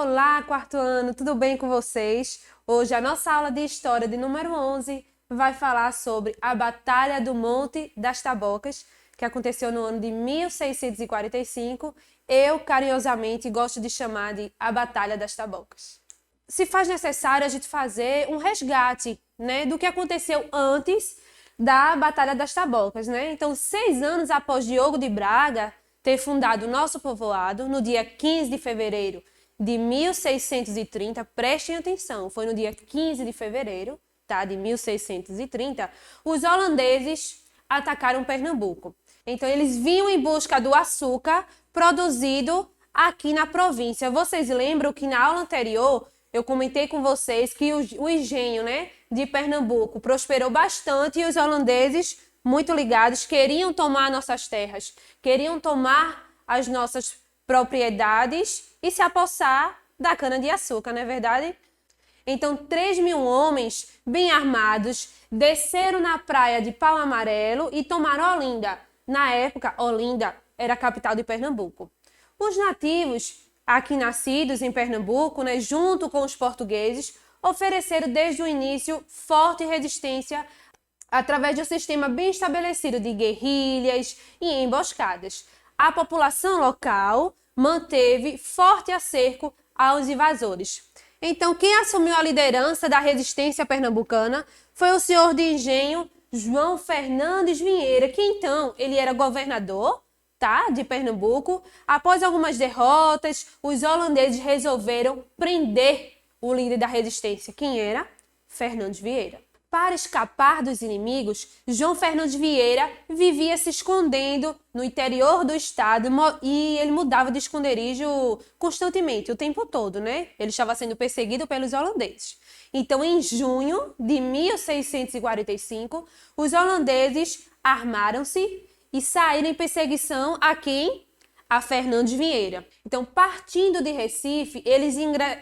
Olá, quarto ano, tudo bem com vocês? Hoje a nossa aula de História de número 11 vai falar sobre a Batalha do Monte das Tabocas, que aconteceu no ano de 1645. Eu, carinhosamente, gosto de chamar de a Batalha das Tabocas. Se faz necessário a gente fazer um resgate, né, do que aconteceu antes da Batalha das Tabocas, né? Então, 6 anos após Diogo de Braga ter fundado o nosso povoado, no dia 15 de fevereiro de 1630, prestem atenção, foi no dia 15 de fevereiro, tá, de 1630, os holandeses atacaram Pernambuco. Então, eles vinham em busca do açúcar produzido aqui na província. Vocês lembram que na aula anterior eu comentei com vocês que o engenho, né, de Pernambuco prosperou bastante e os holandeses, muito ligados, queriam tomar nossas terras, queriam tomar as nossas propriedades e se apossar da cana-de-açúcar, não é verdade? Então, 3.000 homens bem armados desceram na praia de Pau Amarelo e tomaram Olinda. Na época, Olinda era a capital de Pernambuco. Os nativos, aqui nascidos em Pernambuco, né, junto com os portugueses, ofereceram desde o início forte resistência através de um sistema bem estabelecido de guerrilhas e emboscadas. A população local manteve forte acerco aos invasores. Então, quem assumiu a liderança da resistência pernambucana foi o senhor de engenho João Fernandes Vieira, que então ele era governador, tá, de Pernambuco. Após algumas derrotas, os holandeses resolveram prender o líder da resistência. Quem era? Fernandes Vieira. Para escapar dos inimigos, João Fernandes Vieira vivia se escondendo no interior do estado e ele mudava de esconderijo constantemente, o tempo todo, né? Ele estava sendo perseguido pelos holandeses. Então, em junho de 1645, os holandeses armaram-se e saíram em perseguição a quem? A Fernandes Vieira. Então, partindo de Recife, eles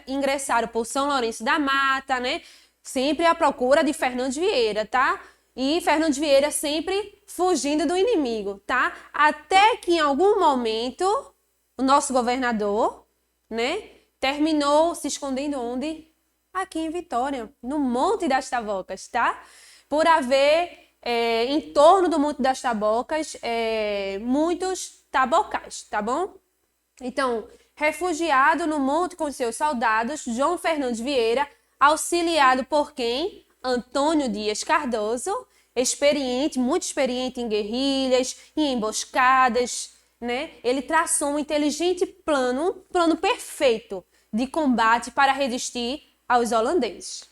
ingressaram por São Lourenço da Mata, né? Sempre à procura de Fernandes Vieira, tá? E Fernandes Vieira sempre fugindo do inimigo, tá? Até que em algum momento o nosso governador, né, terminou se escondendo onde? Aqui em Vitória, no Monte das Tabocas, tá? Por haver em torno do Monte das Tabocas muitos tabocais, tá bom? Então, refugiado no monte com seus soldados, João Fernandes Vieira, auxiliado por quem? Antônio Dias Cardoso, experiente, muito experiente em guerrilhas, em emboscadas, né? Ele traçou um inteligente plano, um plano perfeito de combate para resistir aos holandeses.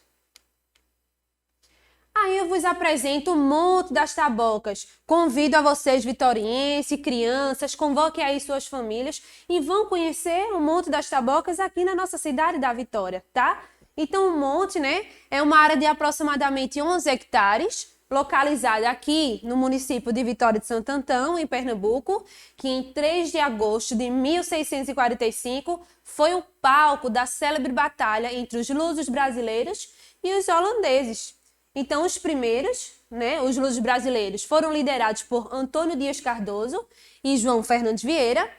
Aí eu vos apresento o Monte das Tabocas. Convido a vocês, vitorienses, crianças, convoquem aí suas famílias e vão conhecer o Monte das Tabocas aqui na nossa cidade da Vitória, tá? Então, o monte, né, é uma área de aproximadamente 11 hectares, localizada aqui no município de Vitória de Santo Antão, em Pernambuco, que em 3 de agosto de 1645 foi o palco da célebre batalha entre os lusos brasileiros e os holandeses. Então, os primeiros, né, os lusos brasileiros, foram liderados por Antônio Dias Cardoso e João Fernandes Vieira,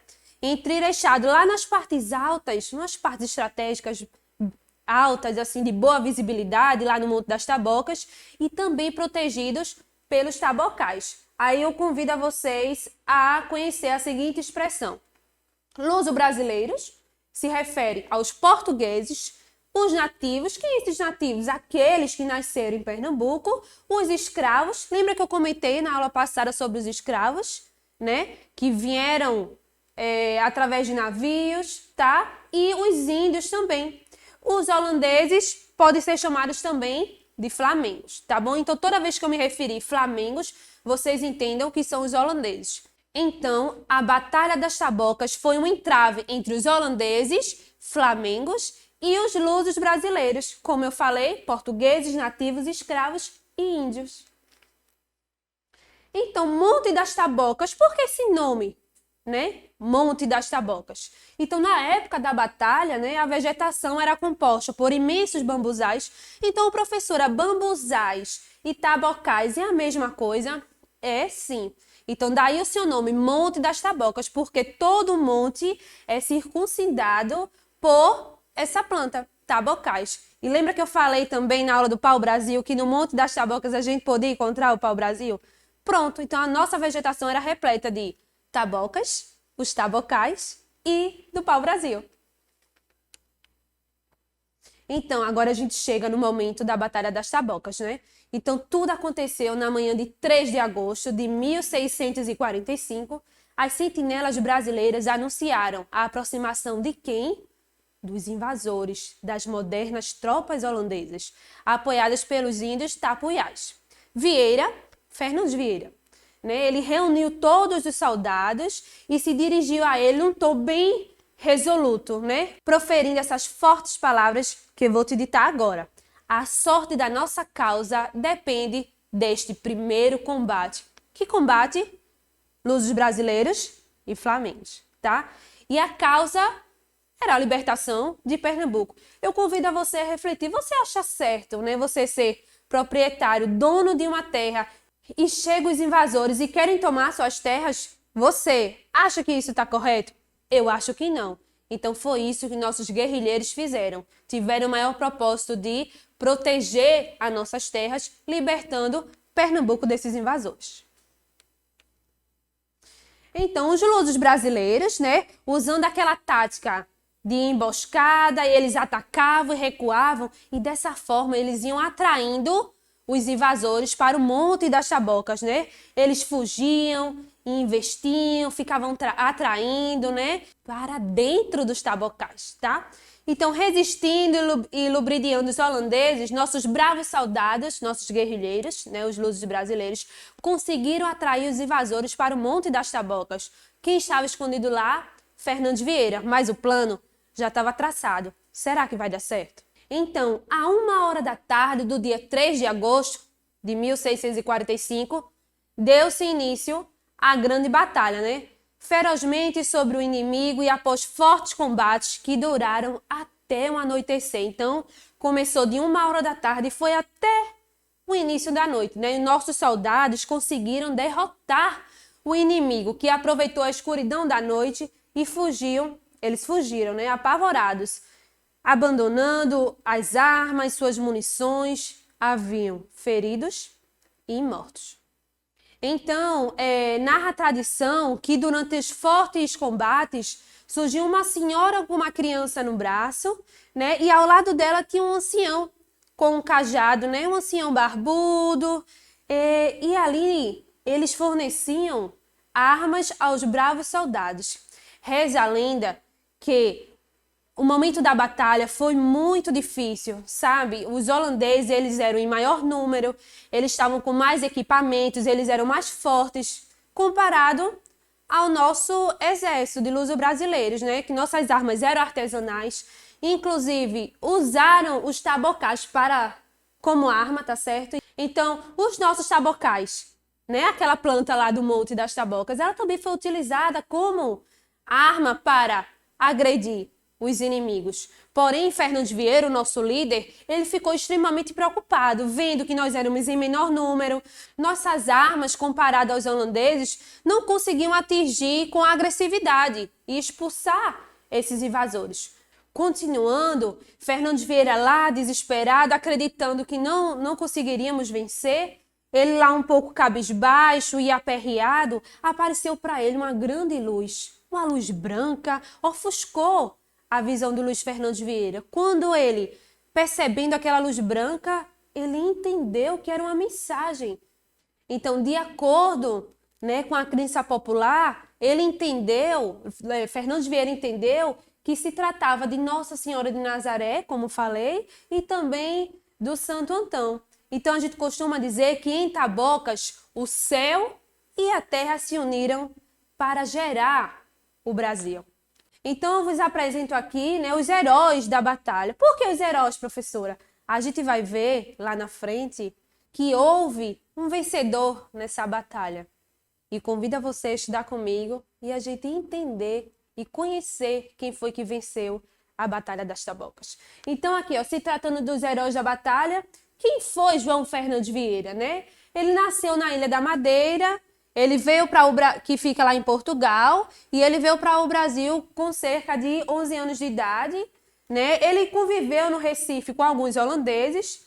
entrincheirado lá nas partes altas, nas partes estratégicas altas, assim, de boa visibilidade, lá no Monte das Tabocas, e também protegidos pelos tabocais. Aí eu convido a vocês a conhecer a seguinte expressão. Luso-brasileiros se refere aos portugueses, os nativos, quem são esses nativos? Aqueles que nasceram em Pernambuco, os escravos, lembra que eu comentei na aula passada sobre os escravos, né? Que vieram através de navios, tá? E os índios também. Os holandeses podem ser chamados também de flamengos, tá bom? Então, toda vez que eu me referir flamengos, vocês entendam que são os holandeses. Então, a Batalha das Tabocas foi um entrave entre os holandeses, flamengos, e os lusos brasileiros, como eu falei, portugueses, nativos, escravos e índios. Então, Monte das Tabocas, por que esse nome, né? Monte das Tabocas. Então, na época da batalha, né, a vegetação era composta por imensos bambuzais. Então, o professor, bambuzais e tabocais é a mesma coisa? É sim. Então, daí o seu nome, Monte das Tabocas, porque todo monte é circuncidado por essa planta, tabocais. E lembra que eu falei também na aula do pau-brasil que no Monte das Tabocas a gente podia encontrar o pau-brasil? Pronto, então a nossa vegetação era repleta de tabocas, os tabocais e do pau-brasil. Então, agora a gente chega no momento da Batalha das Tabocas, né? Então, tudo aconteceu na manhã de 3 de agosto de 1645. As sentinelas brasileiras anunciaram a aproximação de quem? Dos invasores, das modernas tropas holandesas, apoiadas pelos índios tapuiás. Vieira, Fernandes Vieira, né? Ele reuniu todos os soldados e se dirigiu a ele num tom bem resoluto, né? Proferindo essas fortes palavras que eu vou te ditar agora. A sorte da nossa causa depende deste primeiro combate. Que combate? Lusos brasileiros e flamengos, tá? E a causa era a libertação de Pernambuco. Eu convido a você a refletir. Você acha certo, né? Você ser proprietário, dono de uma terra e chegam os invasores e querem tomar suas terras? Você acha que isso está correto? Eu acho que não. Então foi isso que nossos guerrilheiros fizeram. Tiveram o maior propósito de proteger as nossas terras, libertando Pernambuco desses invasores. Então, os lusos brasileiros, né, usando aquela tática de emboscada, eles atacavam e recuavam, e dessa forma eles iam atraindo os invasores para o Monte das Tabocas, né? Eles fugiam, investiam, ficavam atraindo, né, para dentro dos tabocais, tá? Então, resistindo e lubridiando os holandeses, nossos bravos soldados, nossos guerrilheiros, né, os lusos brasileiros, conseguiram atrair os invasores para o Monte das Tabocas. Quem estava escondido lá? Fernandes Vieira, mas o plano já estava traçado. Será que vai dar certo? Então, a 1h da tarde do dia 3 de agosto de 1645, deu-se início à grande batalha, né? Ferozmente sobre o inimigo e após fortes combates que duraram até o anoitecer. Então, começou de 1h da tarde e foi até o início da noite, né? E nossos soldados conseguiram derrotar o inimigo, que aproveitou a escuridão da noite e fugiam. Eles fugiram, né? Apavorados, abandonando as armas, suas munições. Haviam feridos e mortos. Então, narra a tradição que durante os fortes combates surgiu uma senhora com uma criança no braço, né? E ao lado dela tinha um ancião com um cajado, né? Um ancião barbudo. E ali eles forneciam armas aos bravos soldados. Reza a lenda que o momento da batalha foi muito difícil, sabe? Os holandeses, eles eram em maior número, eles estavam com mais equipamentos, eles eram mais fortes, comparado ao nosso exército de luso-brasileiros, né? Que nossas armas eram artesanais, inclusive usaram os tabocais como arma, tá certo? Então, os nossos tabocais, né? Aquela planta lá do Monte das Tabocas, ela também foi utilizada como arma para agredir os inimigos. Porém, Fernandes Vieira, o nosso líder, ele ficou extremamente preocupado, vendo que nós éramos em menor número, nossas armas, comparadas aos holandeses, não conseguiam atingir com agressividade e expulsar esses invasores. Continuando, Fernandes Vieira lá, desesperado, acreditando que não conseguiríamos vencer, ele lá um pouco cabisbaixo e aperreado, apareceu para ele uma grande luz. Uma luz branca ofuscou a visão do Luiz Fernandes Vieira. Quando ele, percebendo aquela luz branca, ele entendeu que era uma mensagem. Então, de acordo, né, com a crença popular, ele entendeu, Fernandes Vieira entendeu que se tratava de Nossa Senhora de Nazaré, como falei, e também do Santo Antão. Então, a gente costuma dizer que em Tabocas, o céu e a terra se uniram para gerar o Brasil. Então, eu vos apresento aqui, né, os heróis da batalha. Por que os heróis, professora? A gente vai ver lá na frente que houve um vencedor nessa batalha. E convido a você a estudar comigo e a gente entender e conhecer quem foi que venceu a Batalha das Tabocas. Então, aqui, ó, se tratando dos heróis da batalha, quem foi João Fernandes Vieira, né? Ele nasceu na Ilha da Madeira. Ele veio que fica lá em Portugal, e ele veio para o Brasil com cerca de 11 anos de idade, né? Ele conviveu no Recife com alguns holandeses,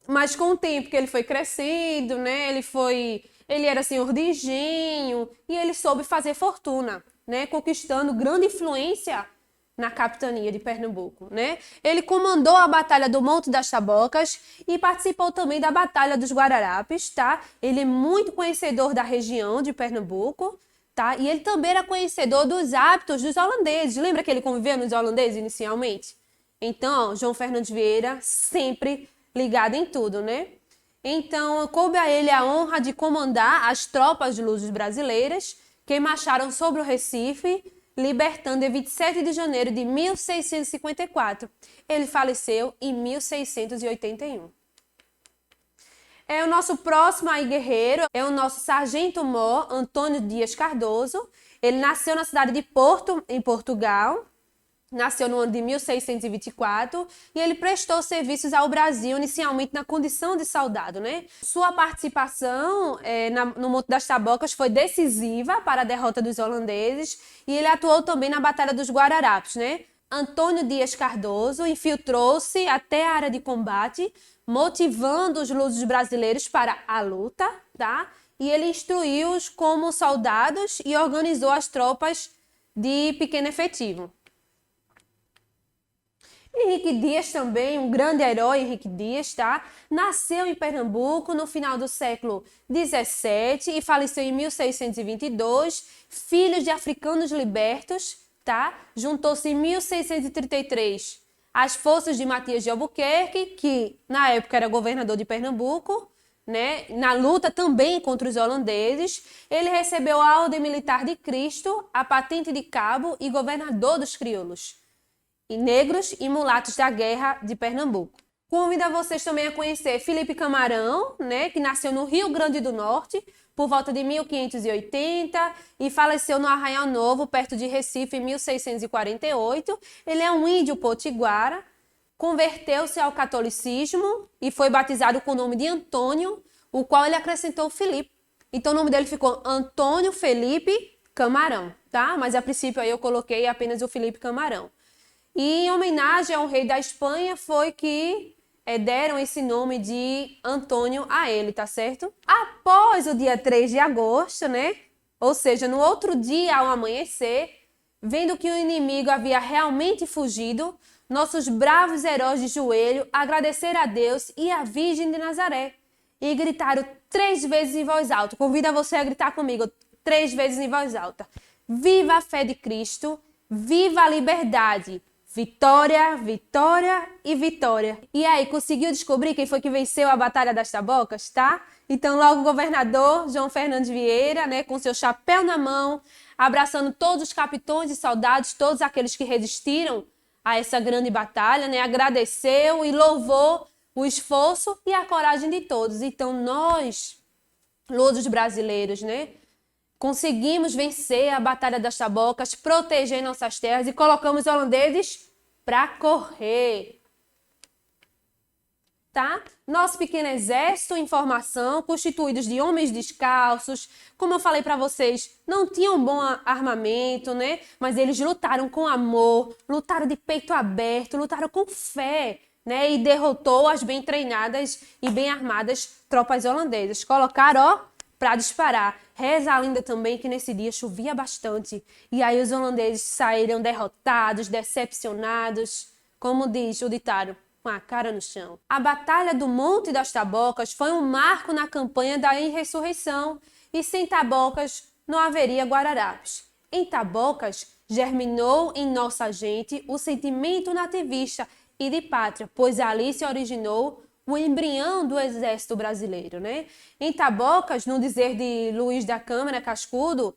mas com o tempo que ele foi crescendo, né? Ele era senhor de engenho e ele soube fazer fortuna, né? Conquistando grande influência na capitania de Pernambuco, né? Ele comandou a Batalha do Monte das Tabocas e participou também da Batalha dos Guararapes, tá? Ele é muito conhecedor da região de Pernambuco, tá? E ele também era conhecedor dos hábitos dos holandeses. Lembra que ele conviveu nos holandeses inicialmente? Então, ó, João Fernandes Vieira sempre ligado em tudo, né? Então, coube a ele a honra de comandar as tropas de luzes brasileiras que marcharam sobre o Recife, libertando em 27 de janeiro de 1654. Ele faleceu em 1681. O nosso próximo aí guerreiro é o nosso sargento-mor Antônio Dias Cardoso. Ele nasceu na cidade de Porto, em Portugal. Nasceu no ano de 1624 e ele prestou serviços ao Brasil inicialmente na condição de soldado, né? Sua participação no Monte das Tabocas foi decisiva para a derrota dos holandeses e ele atuou também na Batalha dos Guararapes, né? Antônio Dias Cardoso infiltrou-se até a área de combate, motivando os lusos brasileiros para a luta, tá? E ele instruiu-os como soldados e organizou as tropas de pequeno efetivo. Henrique Dias também, um grande herói, Henrique Dias, tá? Nasceu em Pernambuco no final do século XVII e faleceu em 1622, filho de africanos libertos, tá? Juntou-se em 1633 às forças de Matias de Albuquerque, que na época era governador de Pernambuco, né? Na luta também contra os holandeses. Ele recebeu a Ordem Militar de Cristo, a patente de cabo e governador dos crioulos e negros e mulatos da Guerra de Pernambuco. Convido a vocês também a conhecer Felipe Camarão, né, que nasceu no Rio Grande do Norte por volta de 1580 e faleceu no Arraial Novo, perto de Recife, em 1648. Ele é um índio potiguara, converteu-se ao catolicismo e foi batizado com o nome de Antônio, o qual ele acrescentou Felipe. Então o nome dele ficou Antônio Felipe Camarão, tá? Mas a princípio aí eu coloquei apenas o Felipe Camarão. E em homenagem ao rei da Espanha foi que deram esse nome de Antônio a ele, tá certo? Após o dia 3 de agosto, né? Ou seja, no outro dia ao amanhecer, vendo que o inimigo havia realmente fugido, nossos bravos heróis de joelho agradeceram a Deus e à Virgem de Nazaré e gritaram 3 vezes em voz alta. Convido a você a gritar comigo 3 vezes em voz alta. Viva a fé de Cristo, viva a liberdade! Vitória, vitória e vitória. E aí, conseguiu descobrir quem foi que venceu a Batalha das Tabocas, tá? Então, logo o governador João Fernandes Vieira, né, com seu chapéu na mão, abraçando todos os capitões e soldados, todos aqueles que resistiram a essa grande batalha, né, agradeceu e louvou o esforço e a coragem de todos. Então, nós, lusos brasileiros, né, conseguimos vencer a Batalha das Tabocas, proteger nossas terras e colocamos os holandeses para correr. Tá? Nosso pequeno exército em formação, constituídos de homens descalços, como eu falei para vocês, não tinham bom armamento, né? Mas eles lutaram com amor, lutaram de peito aberto, lutaram com fé, né? E derrotou as bem treinadas e bem armadas tropas holandesas. Colocaram, ó, para disparar. Reza a lenda também que nesse dia chovia bastante. E aí os holandeses saíram derrotados, decepcionados, como diz o ditado, com a cara no chão. A Batalha do Monte das Tabocas foi um marco na campanha da insurreição e sem Tabocas não haveria Guararapes. Em Tabocas germinou em nossa gente o sentimento nativista e de pátria, pois ali se originou o embrião do exército brasileiro, né? Em Tabocas, no dizer de Luiz da Câmara Cascudo,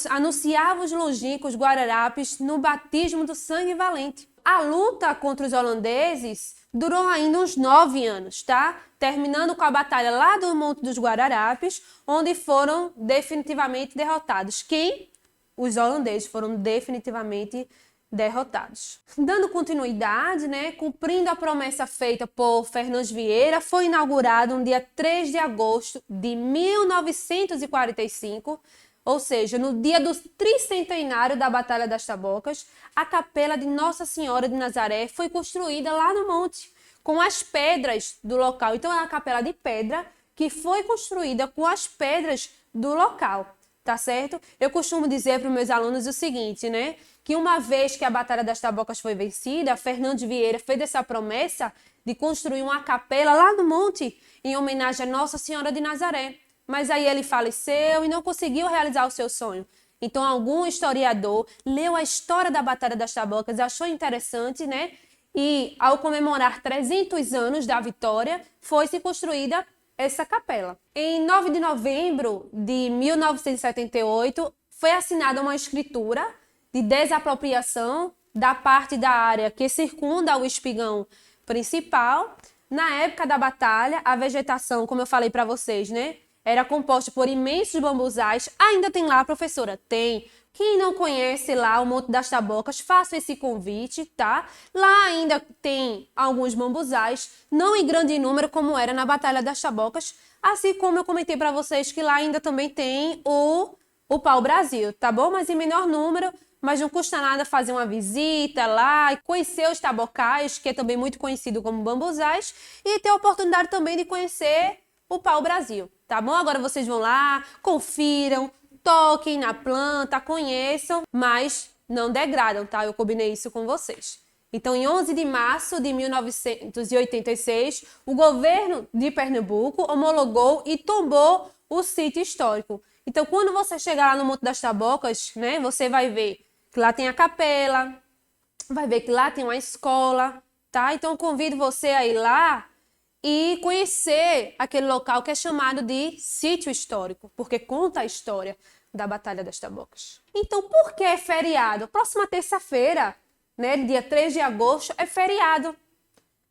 anunciava os longínquos Guararapes no batismo do sangue valente. A luta contra os holandeses durou ainda uns 9 anos, tá? Terminando com a batalha lá do Monte dos Guararapes, onde foram definitivamente derrotados. Quem? Os holandeses foram definitivamente derrotados. Dando continuidade, né, cumprindo a promessa feita por Fernandes Vieira, foi inaugurado no dia 3 de agosto de 1945 Ou seja, no dia do tricentenário da Batalha das Tabocas, a capela de Nossa Senhora de Nazaré foi construída lá no monte, com as pedras do local. Então, é uma capela de pedra que foi construída com as pedras do local, tá certo? Eu costumo dizer para os meus alunos o seguinte, né? Que uma vez que a Batalha das Tabocas foi vencida, Fernando Vieira fez essa promessa de construir uma capela lá no monte em homenagem a Nossa Senhora de Nazaré. Mas aí ele faleceu e não conseguiu realizar o seu sonho. Então, algum historiador leu a história da Batalha das Tabocas, achou interessante, né? E, ao comemorar 300 anos da vitória, foi-se construída essa capela. Em 9 de novembro de 1978, foi assinada uma escritura de desapropriação da parte da área que circunda o espigão principal. Na época da batalha, a vegetação, como eu falei para vocês, né, era composta por imensos bambuzais. Ainda tem lá, professora? Tem. Quem não conhece lá o Monte das Tabocas, faça esse convite, tá? Lá ainda tem alguns bambuzais, não em grande número como era na Batalha das Tabocas, assim como eu comentei para vocês que lá ainda também tem o pau-brasil, tá bom? Mas em menor número, mas não custa nada fazer uma visita lá e conhecer os tabocais, que é também muito conhecido como bambuzais, e ter a oportunidade também de conhecer o pau-brasil, tá bom? Agora vocês vão lá, confiram, toquem na planta, conheçam, mas não degradam, tá? Eu combinei isso com vocês. Então, em 11 de março de 1986, o governo de Pernambuco homologou e tombou o sítio histórico. Então, quando você chegar lá no Monte das Tabocas, né, você vai ver que lá tem a capela, vai ver que lá tem uma escola, tá? Então, convido você a ir lá e conhecer aquele local que é chamado de sítio histórico, porque conta a história da Batalha das Tabocas. Então, por que é feriado? Próxima terça-feira, né, dia 3 de agosto, é feriado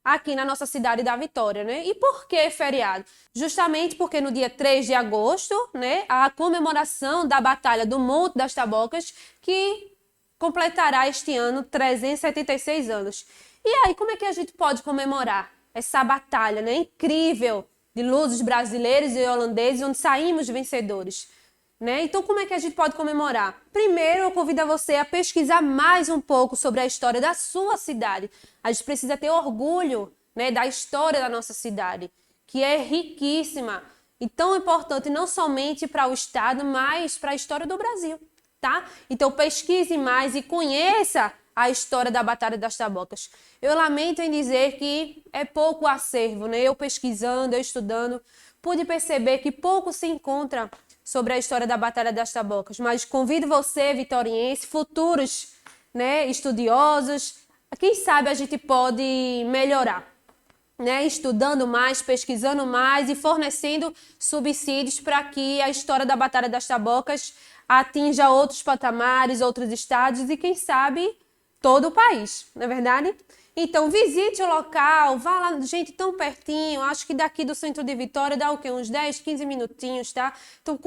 aqui na nossa cidade da Vitória, né? E por que feriado? Justamente porque no dia 3 de agosto, né, a comemoração da Batalha do Monte das Tabocas, que completará este ano 376 anos. E aí, como é que a gente pode comemorar essa batalha, né, incrível de lusos brasileiros e holandeses, onde saímos vencedores, né? Então, como é que a gente pode comemorar? Primeiro, eu convido você a pesquisar mais um pouco sobre a história da sua cidade. A gente precisa ter orgulho, né, da história da nossa cidade, que é riquíssima e tão importante não somente para o estado, mas para a história do Brasil, tá? Então, pesquise mais e conheça a história da Batalha das Tabocas. Eu lamento em dizer que é pouco acervo, né? Eu pesquisando, eu estudando, pude perceber que pouco se encontra sobre a história da Batalha das Tabocas, mas convido você, vitoriense, futuros, né, estudiosos, quem sabe a gente pode melhorar, né, estudando mais, pesquisando mais e fornecendo subsídios para que a história da Batalha das Tabocas atinja outros patamares, outros estados e quem sabe todo o país, não é verdade? Então, visite o local, vá lá, gente, tão pertinho, acho que daqui do centro de Vitória dá o quê? Uns 10, 15 minutinhos, tá? Então,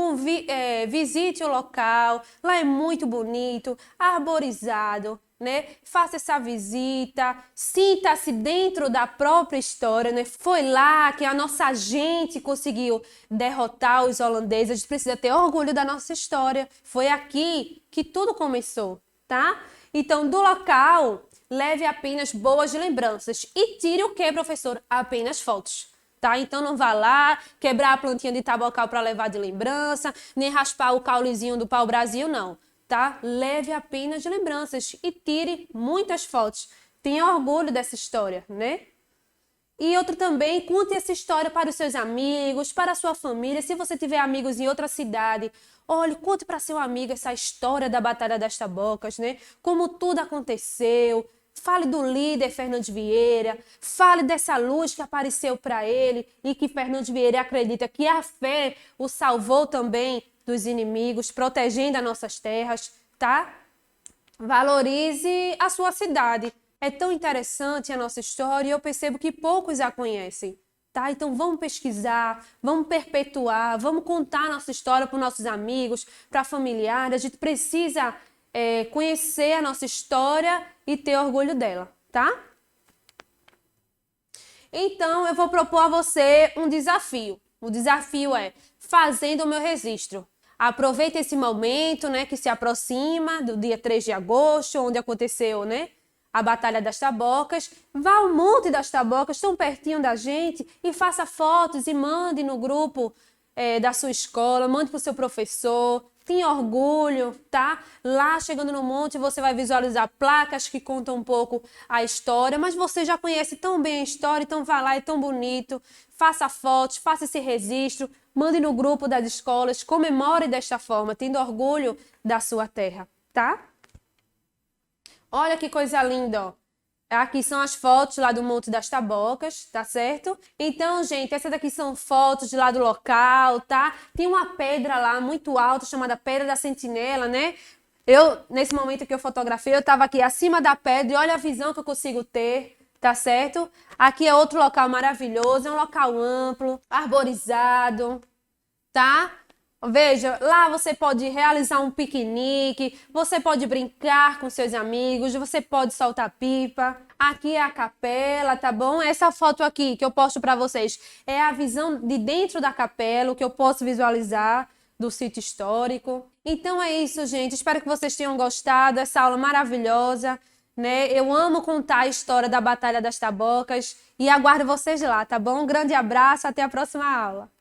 visite o local, lá é muito bonito, arborizado, né? Faça essa visita, sinta-se dentro da própria história, né? Foi lá que a nossa gente conseguiu derrotar os holandeses, a gente precisa ter orgulho da nossa história, foi aqui que tudo começou, tá? Então, do local, leve apenas boas lembranças e tire o que, professor? Apenas fotos, tá? Então, não vá lá quebrar a plantinha de tabocal para levar de lembrança, nem raspar o caulezinho do pau-brasil, não, tá? Leve apenas lembranças e tire muitas fotos. Tenha orgulho dessa história, né? E outro também, conte essa história para os seus amigos, para a sua família. Se você tiver amigos em outra cidade, olhe, conte para seu amigo essa história da Batalha das Tabocas, né? Como tudo aconteceu. Fale do líder Fernando Vieira, fale dessa luz que apareceu para ele e que Fernando Vieira acredita que a fé o salvou também dos inimigos, protegendo as nossas terras, tá? Valorize a sua cidade. É tão interessante a nossa história e eu percebo que poucos a conhecem, tá? Então vamos pesquisar, vamos perpetuar, vamos contar a nossa história para os nossos amigos, para familiares. A gente precisa conhecer a nossa história e ter orgulho dela, tá? Então eu vou propor a você um desafio. O desafio é fazendo o meu registro. Aproveita esse momento, né, que se aproxima do dia 3 de agosto, onde aconteceu, né, a Batalha das Tabocas. Vá ao Monte das Tabocas, tão pertinho da gente, e faça fotos e mande no grupo da sua escola, mande para o seu professor. Tenha orgulho, tá? Lá, chegando no monte, você vai visualizar placas que contam um pouco a história, mas você já conhece tão bem a história, então vá lá, é tão bonito. Faça fotos, faça esse registro, mande no grupo das escolas, comemore desta forma, tendo orgulho da sua terra, tá? Olha que coisa linda, ó. Aqui são as fotos lá do Monte das Tabocas, tá certo? Então, gente, essas daqui são fotos de lá do local, tá? Tem uma pedra lá muito alta chamada Pedra da Sentinela, né? Nesse momento que eu fotografei, eu tava aqui acima da pedra e olha a visão que eu consigo ter, tá certo? Aqui é outro local maravilhoso, é um local amplo, arborizado, tá? Veja, lá você pode realizar um piquenique, você pode brincar com seus amigos, você pode soltar pipa. Aqui é a capela, tá bom? Essa foto aqui que eu posto para vocês é a visão de dentro da capela, o que eu posso visualizar do sítio histórico. Então é isso, gente. Espero que vocês tenham gostado dessa aula maravilhosa, né? Eu amo contar a história da Batalha das Tabocas e aguardo vocês lá, tá bom? Um grande abraço, até a próxima aula.